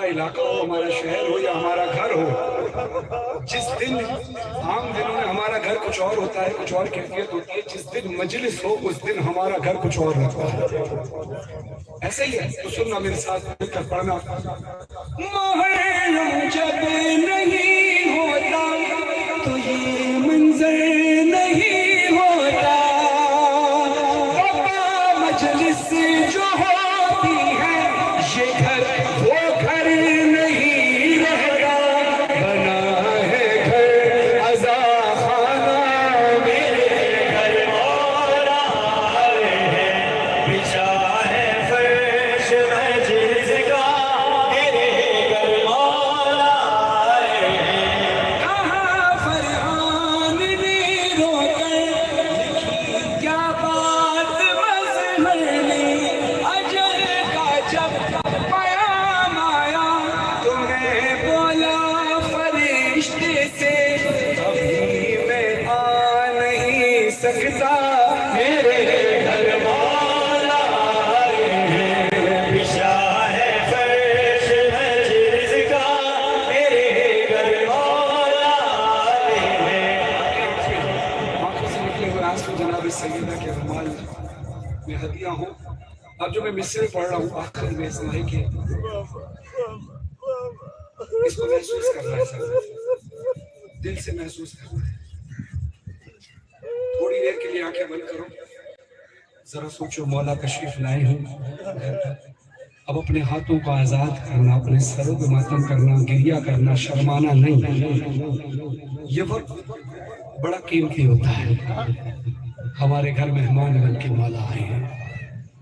इलाका हो, हमारा शहर हो या हमारा घर हो, जिस दिन आम दिनों में हमारा घर कुछ और होता है, कुछ और कैफियत होती है, जिस दिन मजलिस हो उस दिन हमारा घर कुछ और लगता है। ऐसे ही है। तो सुनना मेरे साथ मिलकर पढ़ना। मोहर्रम जब नहीं होता तो ये मंजर नहीं होता, मजलिस जो होती है ये घर वो घर नहीं रहता, बना है घर अज़ा खाना मेरे घर मौला है, बिछा है फर्श मजलिस का मेरे घर मौला है। कहाँ फरहान ने रोकर लिखी क्या बात मज़हर ने, अजल का जब क़याम आया तुम्हें बोला फरिश्ते से, अभी मैं आ नहीं सकता मेरे घर मौला है, बिछा है फर्श मजलिस का मेरे घर मौला है। आंखों से निकले हुए आंसू जनाब सैयदा के रुमाल में हदिया हूँ। अब जो मैं मिस्र पढ़ रहा हूँ आखिर में समय के, इसको महसूस करना है सब, दिल से महसूस करना है। थोड़ी देर के लिए आंखें बंद करो, जरा सोचो मौला तशरीफ लाए हैं। अब अपने हाथों को आजाद करना, अपने सरों पे मातम करना, गिरिया करना, शर्माना नहीं। ये वक्त बड़ा कीमती होता है। हमारे घर मेहमान बन के मौला आए हैं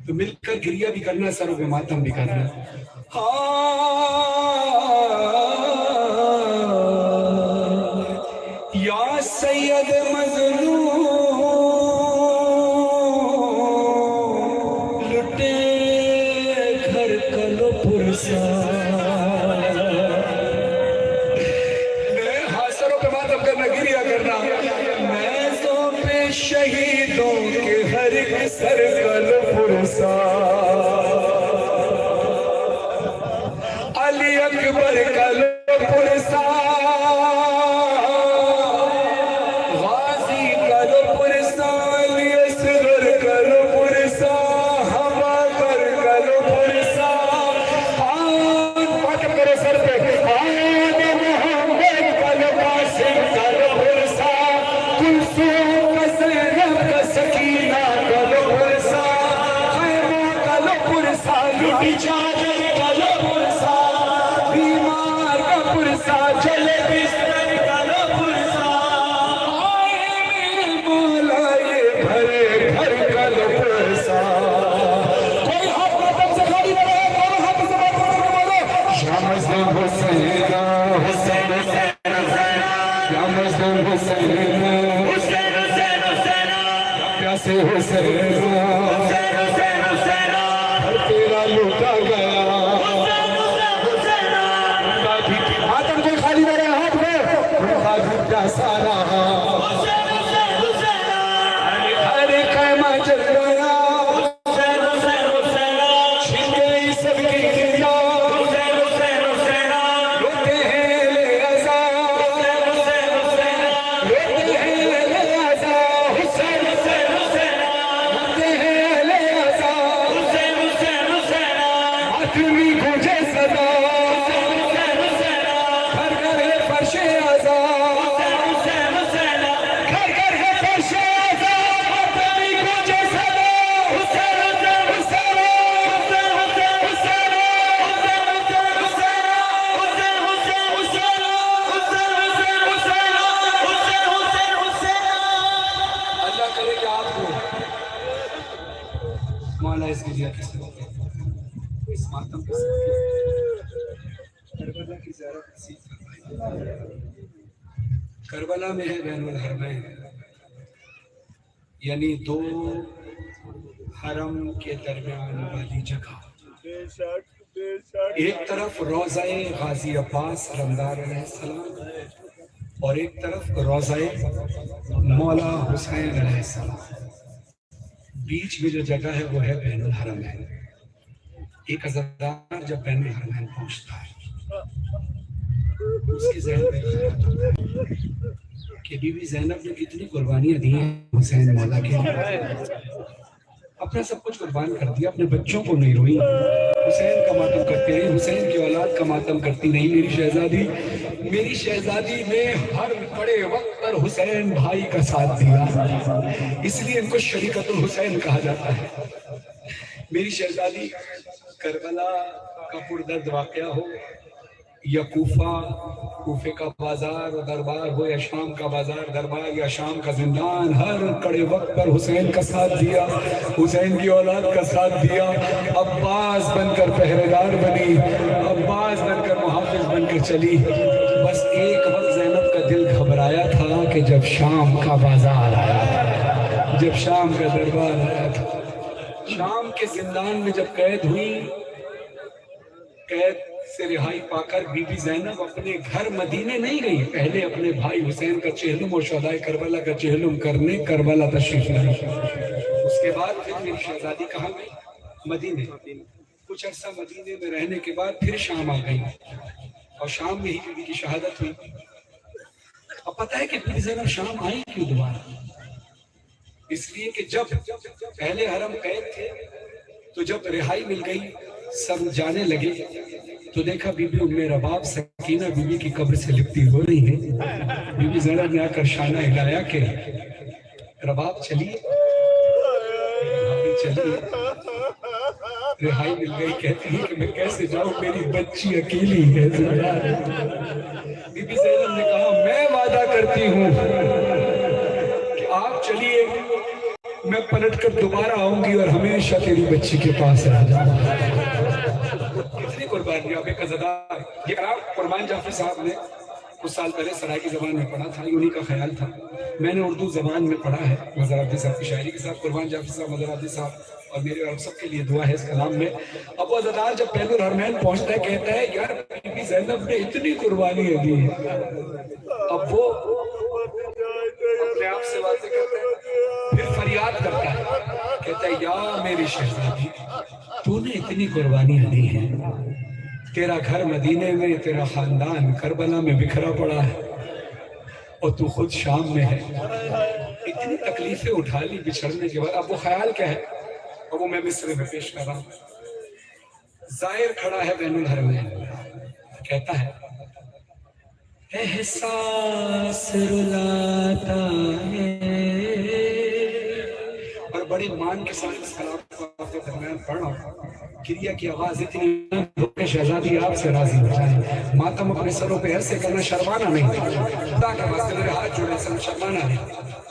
तो मिलकर गिरिया भी करना, सरों पे मातम भी करना। या सैयद मजलूम लुटे घर कलो पुरसा, हासरों पे मातम करना, गिरिया करना। मैं तो पे शहीदों के हर सर कलो पुरसा, अली अकबर कलो पुरसा, गाजी कलो पुरसा, अली असगर कलो पुरसा, हवा कर कलो पुरसा। मातम करो सर पे, मोहम्मद कलो कासिम कलो पुरसा, कुलसूम का ज़ैनब का सकीना कलो पुरसा, खैमा कलो पुरसा, लुटी चादर कलो पुरसा, बीमार का पुरसा, चले बिस्तर कलो पुरसा। आए मेरे मौला ये भरे घर कलो पुरसा। कोई हाथ मातम से खाली न रहे, दोनों हाथ से मातम करके बोलो या मज़हब हुसैन हुसैन हुसैन हुसैन, या मज़हब हुसैन हुसैन हुसैन हुसैन, प्यासे हुसैन हुसैन हुसैन हुसैन, तेरा लूटा गया गाजी की मातम। कोई खाली न रहे हाथ में, गाजी का सारा अरे खैमा जल गया, छिन गई सबकी गिरिया, रोते हैं ले अज़ा, रोते हैं ले अज़ा, हुसैन हुसैन हुसैन, रोते हैं ले अज़ा, हुसैन हुसैन हुसैन, आदमी गूंजे सदा, हुसैन हुसैन, घर घर है फर्शे अज़ा, हुसैन हुसैन, घर घर है फर्शे अज़ा, आदमी गूंजे सदा, हुसैन हुसैन हुसैन, हुसैन हुसैन हुसैन, हुसैन हुसैन हुसैन, हुसैन हुसैन हुसैन, हुसैन हुसैन हुसैन, हुसैन हुसैन हुसैन। अल्लाह करे कि आपको मौला इस गिरिया के साथ, इस मातम के साथ करबला की ज़ियारत नसीब फरमाए। करबला में है बैनुल हरमैन, यानी दो हरम के दरमियान वाली जगह। एक तरफ रोज़ाए गाजी अब्बास अलमदार अलैहिस्सलाम और एक तरफ रोज़ाए मौला हुसैन अलैहिस्सलाम। बीच में जो जगह है वो है बैनुल हरमैन। एक अज़ादार जब बैनुल हरमैन पहुंचता है उसकी जहन में कि बीबी ज़ैनब ने कितनी कुर्बानियां दी हैं हुसैन मौला के लिए। अपना सब कुछ कुर्बान कर दिया, अपने बच्चों को नहीं रोई। हुसैन का मातम करती रही, हुसैन की औलाद का मातम करती नहीं। मेरी शहजादी ने हर बड़े वक्त पर हुसैन भाई का साथ दिया, इसलिए इनको शरीकतुल हुसैन कहा जाता है। मेरी शहजादी करबला का पुरदर्द वाक़या हो या कूफे का बाजार और दरबार हो, या शाम का बाजार दरबार या शाम का जिंदान, हर कड़े वक्त पर हुसैन का साथ दिया, हुसैन की औलाद का साथ दिया। अब्बास बनकर पहरेदार बनी, अब्बास बनकर मुहाफिज बनकर चली। बस एक वक्त ज़ैनब का दिल घबराया था कि जब शाम का बाजार आया था, जब शाम का दरबार आया था। शाम के जिंदान में जब कैद हुई, कैद से रिहाई पाकर बीबी ज़ैनब अपने घर मदीने नहीं गई, पहले अपने भाई हुसैन का चेहलुम और शहदाए करबला का चेहलुम करने करबला तशरीफ लाई। उसके बाद फिर मेरी शहजादी कहाँ गई? मदीने। कुछ अर्सा मदीने में रहने के बाद फिर शाम आ गई, और शाम में ही बीबी की शहादत हुई। अब पता है कि बीबी ज़ैनब शाम आई क्यों दोबारा? इसलिए कि जब पहले हरम कैद थे, तो जब रिहाई मिल गई, सब जाने लगे, तो देखा बीबी उम्मे रबाब सकीना बीबी की कब्र से लिपटी हो रही है। बीबी ज़ैनब ने आकर शाना हिलाया कि रबाब चलिए, चलिए। रिहाई मिल गई, कहती है कि मैं कैसे जाऊं, मेरी बच्ची अकेली है। बीबी ज़ैनब ने कहा मैं वादा करती हूँ कि आप चलिए, मैं पलट कर दोबारा आऊंगी और हमेशा तेरी बच्ची के पास रह जाऊंगी। कितनी कुर्बानियां बेकज़ादार। ये कलाम कुर्बान जाफरी साहब ने कुछ साल पहले सराय की ज़बान में पढ़ा था, उन्हीं का ख्याल था। मैंने उर्दू ज़बान में पढ़ा है मज़हर साहब की शायरी के साथ। कुर्बान जाफरी साहब, मज़हर साहब और मेरे और सबके लिए दुआ है इस कलाम में। अब वो अज़दार जब पहलुल हरमैन पहुंचता है, कहता है यार बीबी ज़ैनब ने इतनी कुर्बानियां दी है। अब वो अपने आप से बातें करता है, फिर फरियाद करता है, कहता है या मेरी शहजादी, तूने इतनी कुर्बानियां दी हैं, तेरा घर मदीने में, तेरा खानदान करबला में बिखरा पड़ा है, और तू खुद शाम में है। इतनी तकलीफें उठा ली बिछड़ने के बाद। अब वो ख्याल क्या है, और वो मैं मिस्र में पेश कर रहा हूँ। जाहिर खड़ा है बैनुल हरमैन, कहता है एहसास रुलाता है, और बड़ी मान के साथ इस कलाम को आपके दरमियान पढ़ रहा हूँ। क्रिया की आवाज इतनी, शहजादी आपसे राजी हो जाए। मातम अपने सरों पे ऐसे करना शर्माना नहीं, खुदा के वास्ते मेरे हाथ जोड़े सब शर्माना नहीं,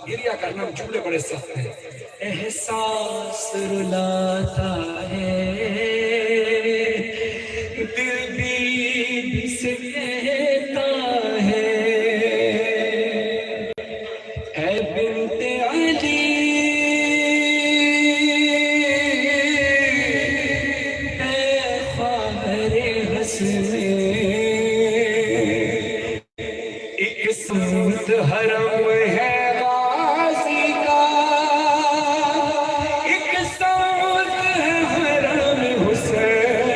क्रिया करना जुमले बड़े सख्त हैं। एहसास रुलाता है, दिल भी से कहता है, ऐ बिन्ते अली ऐ ख्वारे हस्ने, एक समत हरम है गाजी का, एक समत है हरम हुसैन,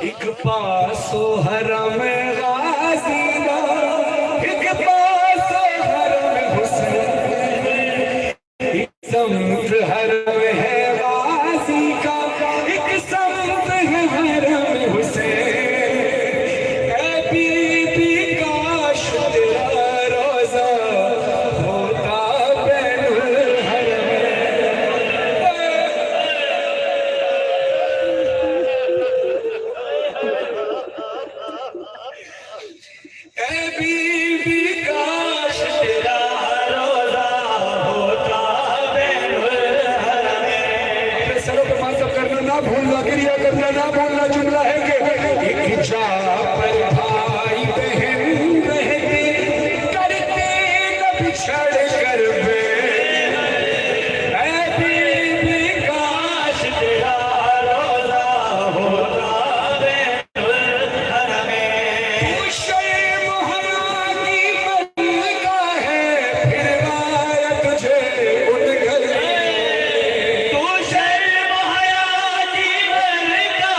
एक पासो हरम गाजी का, एक पासो हरम हुसैन, एक समत हरम है गाजी का, एक समत है हरम हुसैन। ऐ बीबी काश तेरा रोज़ा होता बैनुल हरमैन। ऐ बीबी काश तेरा रोज़ा होता बैनुल हरमैन। अपने सरों पे मातम करना ना भूलना, क्रिया करना ना भूलना। जुमला है कि एक जा पर भाई बहन रहते, करते न बिछड़ कर वे, ऐ बीबी काश तेरा रोज़ा होता बैनुल हरमैन। तू शे मोहरा की मलिका है, फिर आया तुझे उठ कर, तू शे मोहरा की मलिका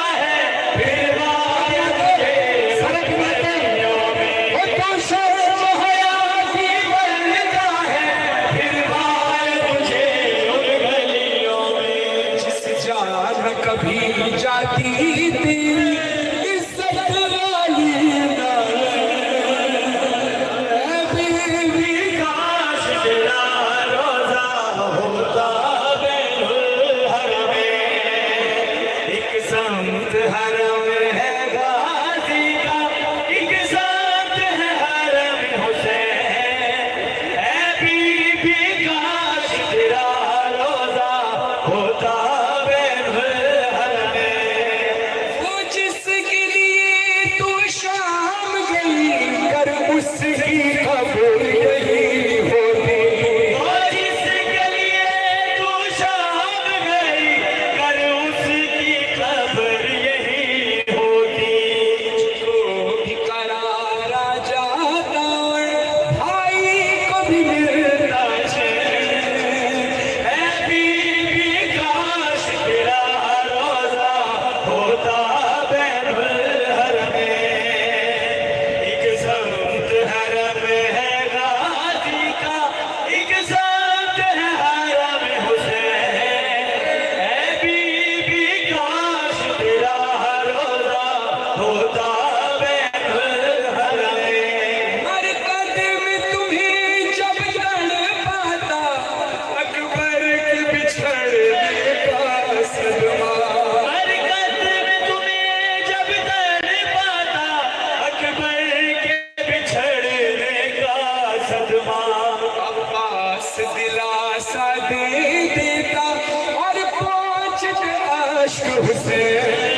सा दे देता और पहुंच अश्क हुसैन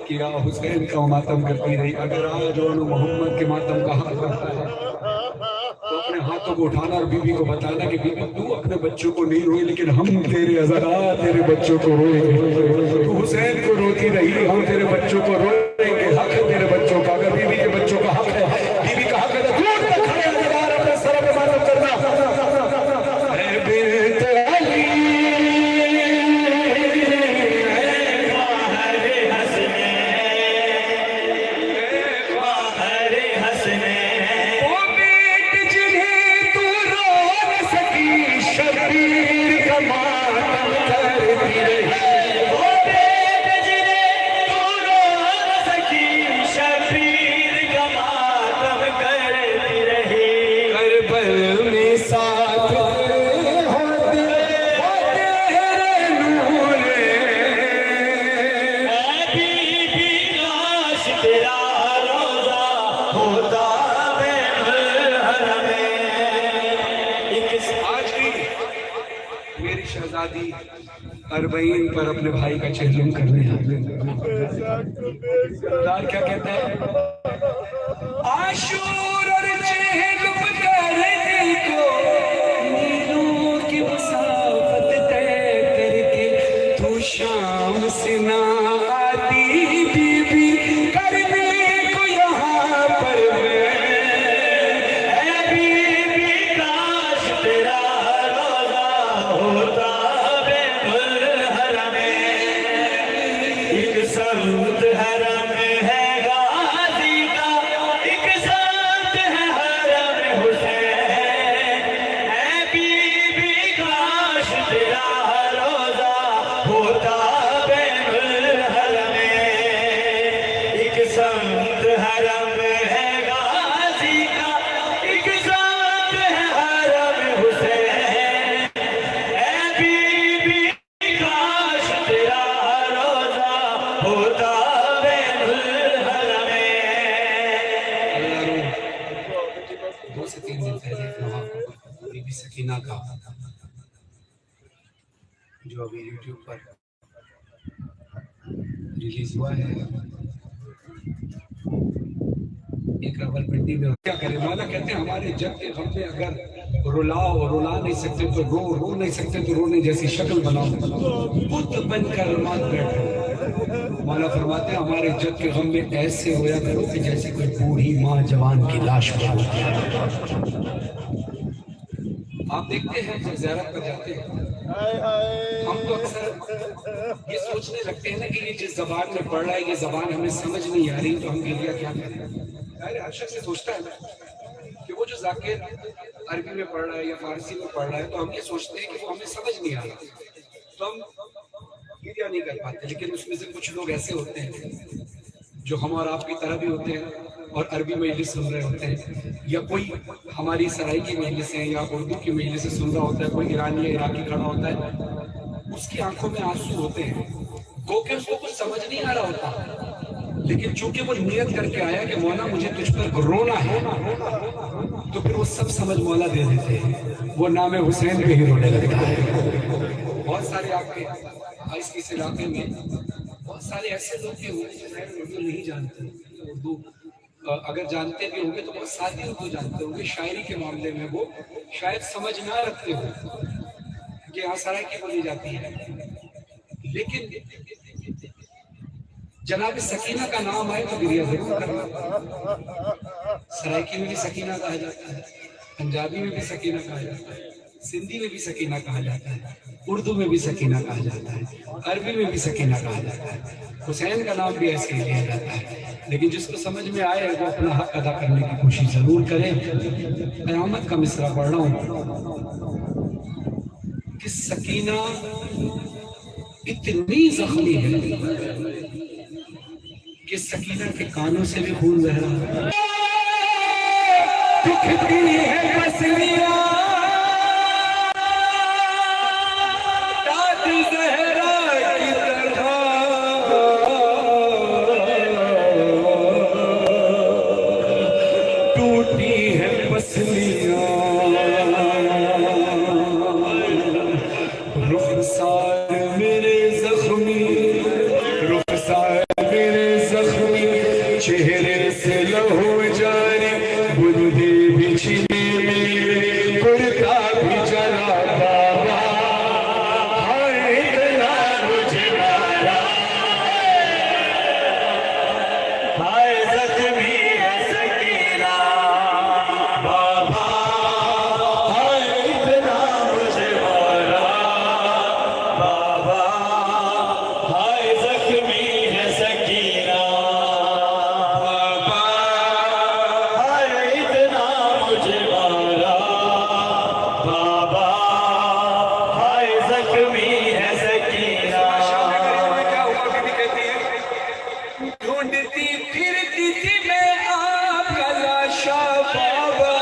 किया, हुसैन का मातम करती रही। अगर आज और मोहम्मद के मातम का हक करता है तो अपने हाथों को उठाना और बीबी को बताना कि बीबी तू अपने बच्चों को नहीं रोई, लेकिन हम तेरे अज़रा तेरे बच्चों को रोएंगे। तू हुसैन को रोती रही, हम तेरे बच्चों को रोएंगे। हक है तेरे बच्चों का, अगर बीबी के बच्चों का हक है, बीबी का हक है तो दूर तक खड़े अज़रार अपने सर पे मातम करना। अरबईन पर अपने भाई का चेहरा करने क्या कहते हैं, आशूर और चेहरा करने को नीलों की मुसाफत तय करके तू शाम से ना आती बीबी करने को यहाँ पर बीबी काश तेरा रोजा होता। संत हरम है गाजी का, एक संत है हरम हुसैन है बीबी काश तेरा रोजा होता बैनुल हरम। एक संत हरम है गाजी का, एक संत है हरम हुसैन है बीबी काश तेरा होता बैनुल हरम। 2 से 3 दिन पहले बीबी सकीना का जो अभी YouTube पर रिलीज हुआ है, एक रावलपिंडी में क्या करें, मौला कहते हैं हमारे जग के गम में अगर रुलाओ, रुला नहीं सकते तो रो नहीं सकते तो रोने जैसी शक्ल बनाओ, बुत बनकर मत बैठो। मौला फरमाते हैं हमारे जग के गम में ऐसे रोया करो कि जैसे कोई बूढ़ी माँ जवान की लाश पर। आप देखते हैं जब ज़ियारत पर जाते हैं हम तो अक्सर ये सोचने लगते हैं ना कि ये जिस जबान में पढ़ रहा है ये जबान हमें समझ नहीं आ रही, तो हम गिरिया क्या करें। अरे हर शख्स से सोचता है ना कि वो जो जाकिर अरबी में पढ़ रहा है या फारसी में पढ़ रहा है तो हम ये सोचते हैं कि वो हमें समझ नहीं आ रहा, तो हम गिरिया नहीं कर पाते। लेकिन उसमें से कुछ लोग ऐसे होते हैं जो हम और आपकी तरह भी होते हैं और अरबी मजलिस सुन रहे होते हैं, या कोई हमारी सराई की मजलिस है या उर्दू की मजलिस से सुन रहा होता है, कोई ईरानी या इराकी खड़ा होता है, उसकी आंखों में आंसू होते हैं, गो के उसको कुछ समझ नहीं आ रहा होता, लेकिन चूंकि वो नियत करके आया कि मौला मुझे तुझ पर रोना है, तो फिर वो सब समझ मौला दे देते हैं, वो नाम हुसैन पे ही रोने लगता है। बहुत सारे आपके इस इलाके में बहुत सारे ऐसे लोग के होंगे जो उर्दू नहीं जानते, उर्दू अगर जानते भी होंगे तो बहुत सादी उर्दू जानते होंगे, शायरी के मामले में वो शायद समझ ना रखते हो कि यहाँ सराय की बोली जाती है, लेकिन जनाब सकीना का नाम आए तो गिरिया जरूर करना। सरायकी में भी सकीना कहा जाता है, पंजाबी में भी सकीना कहा जाता है, सिंधी में भी सकीना कहा जाता है, उर्दू में भी सकीना कहा जाता है, अरबी में भी सकीना कहा जाता है, हुसैन का नाम भी ऐसे ही लिया जाता है। लेकिन जिसको समझ में आए वो अपना हक अदा करने की कोशिश जरूर करे। क़यामत का मिसरा पढ़ रहा हूँ कि सकीना इतनी जख्मी है कि सकीना के कानों से भी खून बह रहा है। दिखती है पसलियां दाद जहरा की तरह टूटी है पसलियां रुखसार मेरे जख्मी रुखसार मेरे जख्मी चेहरे से लहू जारी बुलबुले बिछने मेरे कुर्ता भी जला बाबा हाय इतना मुझे मारा हाय जख्मी है सकीना बाबा हाय इतना मुझे मारा बाबा हाय जख्मी है सकीना बाबा हाय इतना मुझे मारा बाबा हाय जख्मी है सकीना। क्या हुआ बीबी कहती है ढूंढती फिरती थी मैं आपका लाशा बाबा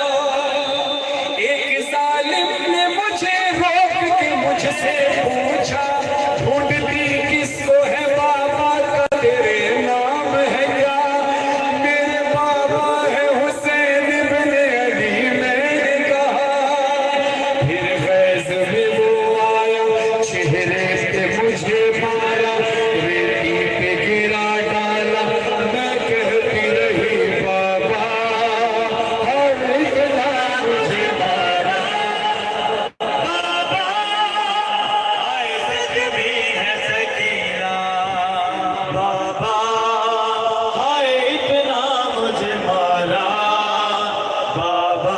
एक जालिम ने मुझे रोक के मुझसे पूछा ढूंढती किसको है बाबा का तेरे नाम है क्या मेरे बाबा है हुसैन इब्न अली मैंने कहा फिर गैस में वो आया चेहरे पे मुझे मारा रेती पे गिरा डाला मैं कहती रही बाबा हर इतना मुझे मारा बाबा हाय जख्मी है सकीना बाबा हाय इतना मुझे मारा बाबा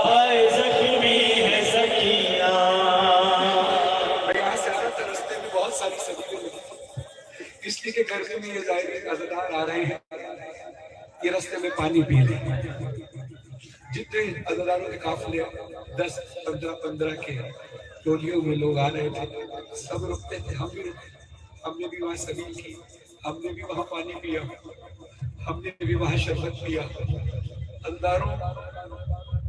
हाय जख्मी है सकीना। यहाँ से आ रहा था रास्ते में बहुत सारी सब्जियां लगी इसलिए के घर में ये जाहिर अज़ादार आ रहे हैं ये रास्ते में पानी पी ले जितने अज़ादारों के काफिले 10 15 15 के टोलियों में लोग आ रहे थे सब रुकते थे हम भी रुके हमने भी वहाँ सबील की हमने भी वहाँ पानी पिया हमने भी वहाँ शरबत पिया अज़ादारों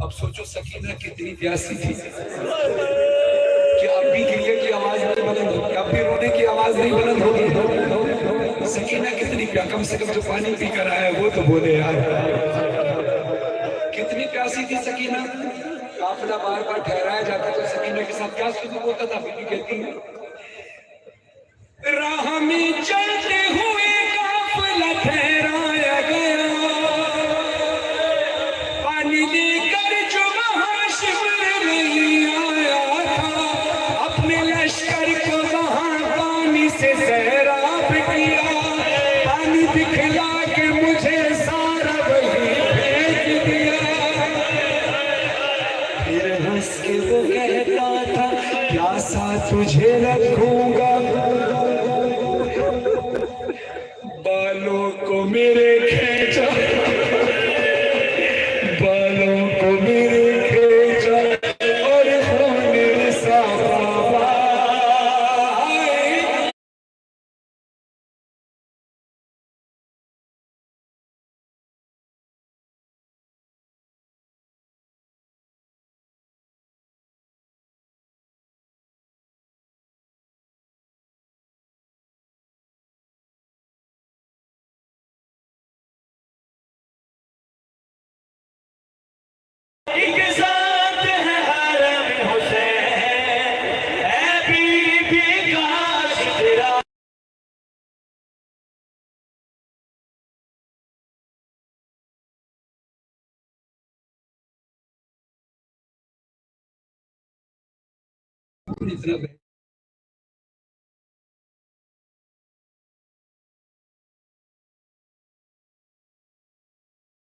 अब सोचो सकीना कितनी प्यासी थी कि अब भी गिरिए की आवाज नहीं बुलंद होगी अब भी रोने की आवाज नहीं बुलंद होगी सकीना कितनी कम से कम जो पानी पी कर आया वो तो बोले यार कितनी प्यासी थी सकीना काफिला बार बार ठहराया जाता तो सकीना के साथ क्या सुलूक होता था बीबी कहती है राह में चलते हुए काफिला ठहराया गया पानी लेकर जो वहां शिविर नहीं आया था अपने लश्कर को वहां पानी से सैराब किया पानी दिखला के मुझे सारा वही फेंक दिया फिर हंस के वो कहता था प्यासा तुझे रखूंगा बालों को मेरे खींचा बालों को मेरे खींचा और खून साफा एक साथ है हरम हुसैन ऐ बीबी काश तेरा इतना